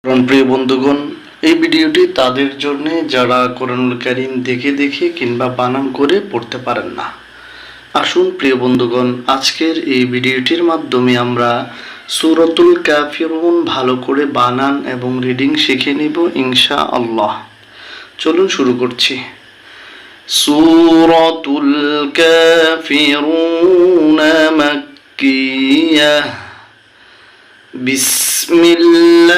প্রিয় বন্ধুগণ, এই ভিডিওটি তাদের জন্য যারা কোরআনুল কারীম দেখে দেখে কিংবা বানান করে পড়তে পারেন না। আসুন প্রিয় বন্ধুগণ, আজকের এই ভিডিওটির মাধ্যমে আমরা সূরাতুল কাফিরুন ভালো করে বানান এবং রিডিং শিখে নিব ইনশাআল্লাহ। চলুন শুরু করছি। সূরাতুল কাফিরুন মাক্কিয়াহ। বিসমিল্লাহির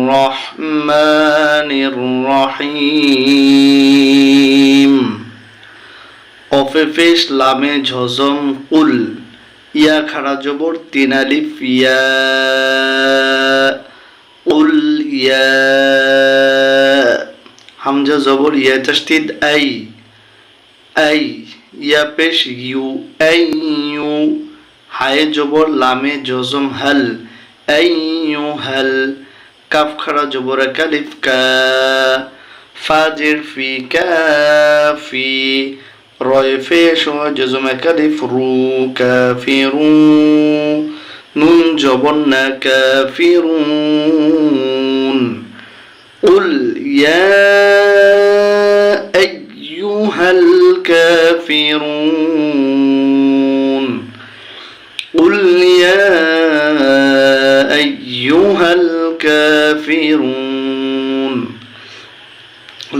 রহমানির রহিম। কফে পেশ লামে ঝজম কুল। ইয়া খাড়া জবর তিন আলিফ ইয়া। কুল ইয়া। হামজা জবর ইয়া তাসদীদ আই। আই। ইয়া পেশ ইউ। I U. হায়ে জবর লামে জজম হাল। আইয়ু হাল। কাফ খাড়া জবর কালিফ কা। ফাজির ফি কাফি। রয় ফেশ জজম কালিফ রু কাফিরু। নুন জবর না কাফিরুন। কুল ইয়া আইয়ুহাল কাফিরুন। قل يا أيها الكافرون।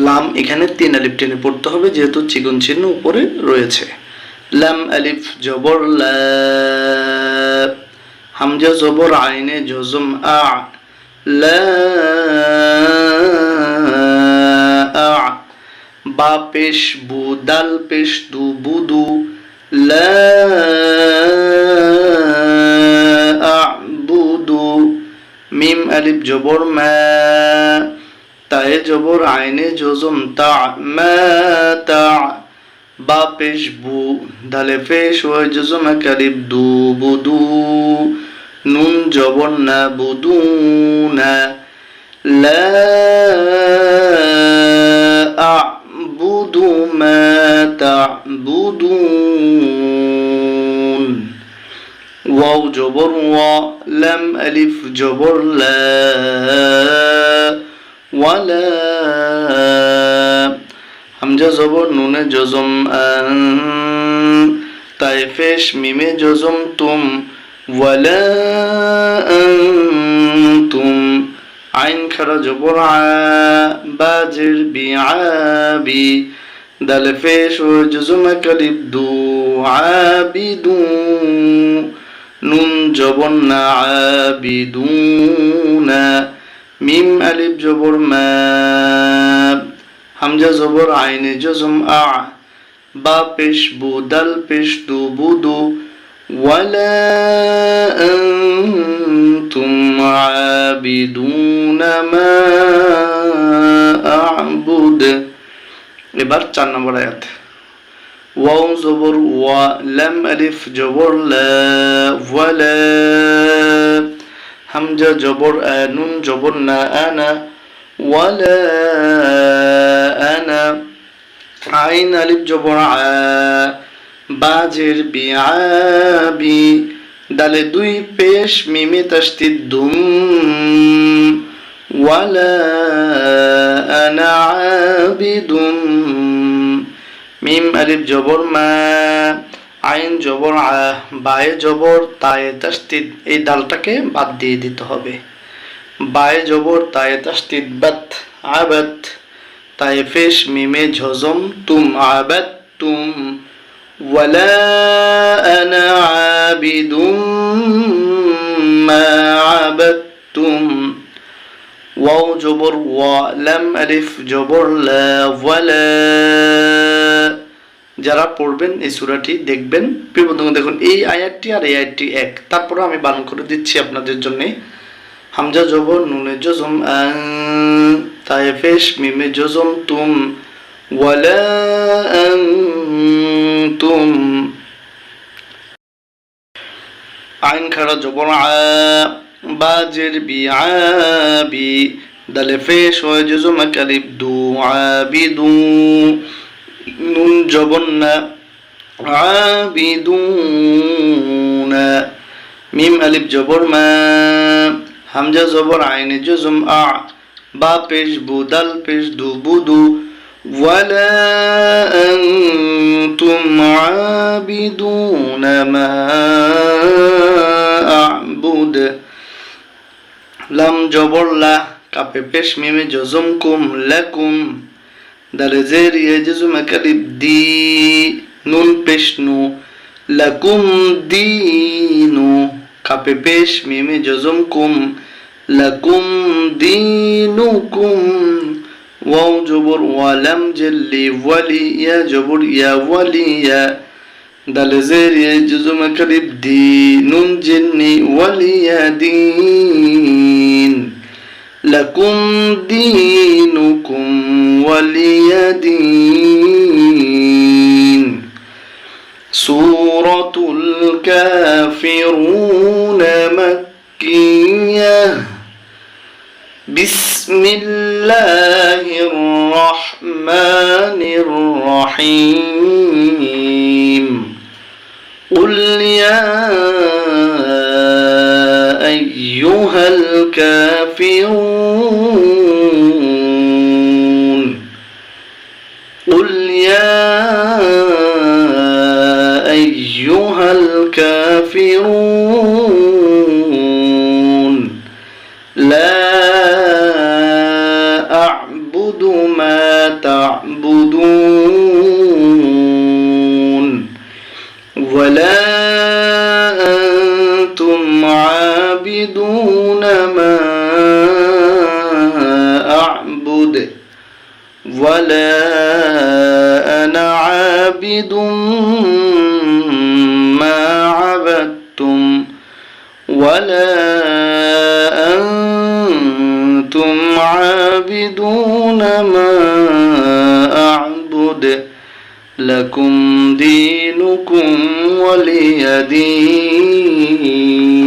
লাম এখানে তিন আলিফ টেনে পড়তে হবে যেহেতু চিকন চিহ্ন উপরে রয়েছে। লাম আলিফ জবর লা। হামজা জবর আইনে জজম আ। লা আ। বা পেশ বু। দাল পেশ দু বুদু। লা আ'বুদু। মিম আলিফ জবর মা। তায়ে জবর আইনে জজম তা। মা তা। বা পেশ বু। দালে পেশ ওয়া জজম কালিফ দু বুদু। নুন জবর না বুদুনা। লা আ'বুদু মা তা'বুদুন। ওয়াও জবর ওয়া। লাম আলিফ জবর লা। ওয়ালা। হামজা জবর নুনে জজম আন। তায়ে পেশ মিমে জজম তুম। ওয়ালা আনতুম। আইন খাড়া জবর আ। বাজের বিআবি। দালে পেশ ও জজম কালিফ দু। আবিদু। নুন জবর না আবিদুনা। মিম আলিফ জবর মা। হামজা জবর আইনে জজম আ। বা পেশ বু। দাল পেশ দু বুদু। ওয়ালা আনতুম আবিদুনা মা আ'বুদ। এবার 4 নম্বর আয়াত। ওয়াও জবর ওয়া। লাম আলিফ জবর লা। ওয়ালা। হামজা জবর আ। নুন জবর না আনা। ওয়ালা আনা। আইন আলিফ জবর আ। বাজের বিআবি। দালে দুই পেশ মিমে তাসদীদ দুম। ওয়ালা আনা আবিদুম। মিম আলিফ জবর মা। আইন জবর আ। বায়ে জবর তায়ে তাসদীদ। এই দালটাকে বাদ দিয়ে দিতে হবে। বায়ে জবর তায়ে তাসদীদ বাত। আবাত। তায়ে পেশ মিমে ঝজম তুম। আবাত তুম। ওয়ালা আনা আবিদুম মা আবাদতুম। ওয়াও জবর ওয়া। লাম আলিফ জবর লা। ওয়ালা। যারা পড়বেন এই সূরাটি দেখবেন। প্রিয় বন্ধুগণ, দেখুন এই আয়াতটি আর এই আয়াতটি এক। তারপরে আমি বানান করে দিচ্ছি আপনাদের জন্য। হামজা জবর নুনে জজম আন। তায়ে পেশ মিমে জজম তুম। ওয়ালা আনতুম। আইন খাড়া জবর আ। বাজের বিআবি। দালে পেশ ওয়া জজম কালিফ দু। আবিদু। নুন জবর না আবিদুনা। মিম আলিফ জবর মা। হামজা জবর আইনে জজম আ, বা পেশ বু, দাল পেশ দু, বুদু। ওয়ালা আনতুম আবিদুনা মা আ'বুদ। লাম জবর লা, কাপে পেশ মিমে জজম কুম, লাকুম। দালে জের ইয়ে জজম কালিব দি, নুন পেশ নু, লাকুম দিনু। কাপে পেশ মিমে জজম কুম, লাকুম দিনুকুম। ওয়াও জবর ওয়া, লাম জেল্লি ওয়ালি, ইয়া জবর ইয়া ওয়ালিয়া। দালে জের ইয়ে জজম কালিব দি, নুন জিন্নি ওয়ালিয়া দিন। লাকুম দিনুকুম ওয়ালিয়া দিন। সূরাতুল কাফিরুন মাক্কিয়াহ। বিসমিল্লাহির রহমানির রহিম। قل يا أيها الكافرون. قل يا أيها الكافرون لا أعبد ما تعبدون ولا أنتم عابدون ما أعبد ولا أنا عابد ما عبدتم ولا أنتم عابدون ما أعبد لكم دينكم ولي دين.